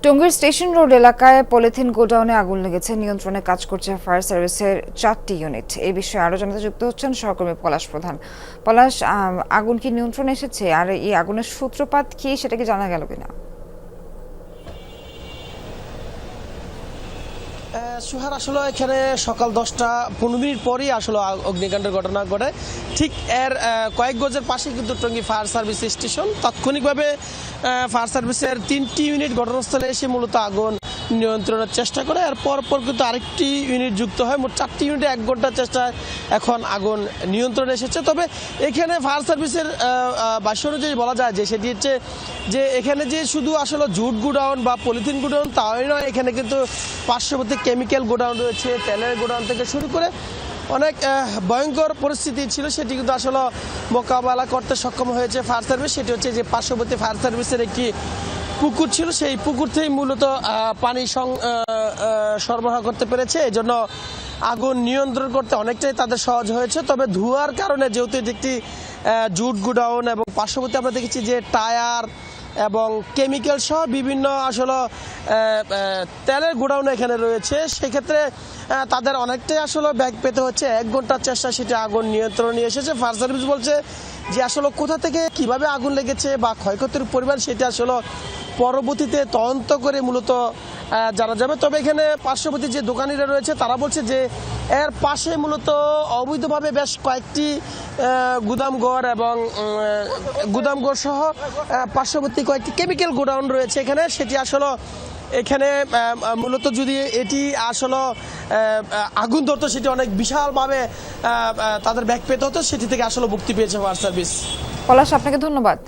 টঙ্গীর station road এলাকায় polythene গোডাউনে আগুন লেগেছে। নিয়ন্ত্রণে কাজ করছে ফায়ার সার্ভিসের 4টি ইউনিট। এই বিষয়ে আরো জানাতে যুক্ত হচ্ছেন সহকর্মী পলাশ প্রধান। পলাশ, আগুন কি নিয়ন্ত্রণে এসেছে? আর এই আগুনের সূত্রপাত কি, সেটা কি জানা গেল কিনা? সুহার, আসলে এখানে সকাল 10টা 15 মিনিট পরই আসলে অগ্নিকাণ্ডের ঘটনা ঘটে। ঠিক এর কয়েক গজের পাশে কিন্তু টঙ্গী ফায়ার সার্ভিস স্টেশন। তাৎক্ষণিকভাবে ফায়ার সার্ভিসের 3টি ইউনিট ঘটনাস্থলে এসে মূলত আগুন নিয়ন্ত্রণের চেষ্টা করে। এর পর কিন্তু আরেকটি ইউনিট যুক্ত হয়। মোট 4টি ইউনিটে 1 ঘন্টার চেষ্টায় এখন আগুন নিয়ন্ত্রণে এসেছে। তবে এখানে ফায়ার সার্ভিসের ভাষ্য অনুযায়ী বলা যায় যে সেটি হচ্ছে যে এখানে যে শুধু আসলে জুট গোডাউন বা পলিথিন গোডাউন তাই নয়, এখানে কিন্তু পার্শ্ববর্তী কেমিক্যাল গোডাউন রয়েছে, তেলের গোডাউন থেকে শুরু করে অনেক ভয়ঙ্কর পরিস্থিতি ছিল, সেটি কিন্তু আসলে মোকাবেলা করতে সক্ষম হয়েছে ফায়ার সার্ভিস। সেটি হচ্ছে যে পার্শ্ববর্তী ফায়ার সার্ভিসের একটি পুকুর ছিল, সেই পুকুর থেকেই মূলত পানি সরবরাহ করতে পেরেছে। এই জন্য আগুন নিয়ন্ত্রণ করতে অনেকটাই তাদের সহজ হয়েছে। তবে ধোঁয়ার কারণে যেহেতু এটি একটি জুট গোডাউন এবং পার্শ্ববর্তী আমরা দেখেছি যে টায়ার এবং কেমিক্যাল সহ বিভিন্ন আসলে তেলের গোডাউন এখানে রয়েছে, সেক্ষেত্রে তাদের অনেকটাই আসলে ব্যাগ পেতে হচ্ছে। 1 ঘন্টার চেষ্টা সেটা আগুন নিয়ন্ত্রণে এসেছে। ফায়ার সার্ভিস বলছে যে আসলে কোথা থেকে কিভাবে আগুন লেগেছে বা ক্ষয়ক্ষতির পরিমাণ সেটা আসলে পরবর্তীতে তদন্ত করে মূলত জানা যাবে। তবে এখানে পার্শ্ববর্তী যে দোকানিরা রয়েছে তারা বলছে যে এর পাশে মূলত অবৈধভাবে বেশ কয়েকটি গুদামঘর এবং গুদামঘর সহ পার্শ্ববর্তী কয়েকটি কেমিক্যাল গোডাউন রয়েছে এখানে। সেটি আসলে এখানে মূলত যদি এটি আসলে আগুন ধরতো সেটি অনেক বিশালভাবে তাদের ব্যাগ পেতে হতো, সেটি থেকে আসলে মুক্তি পেয়েছে ফায়ার সার্ভিস। পলাশ, আপনাকে ধন্যবাদ।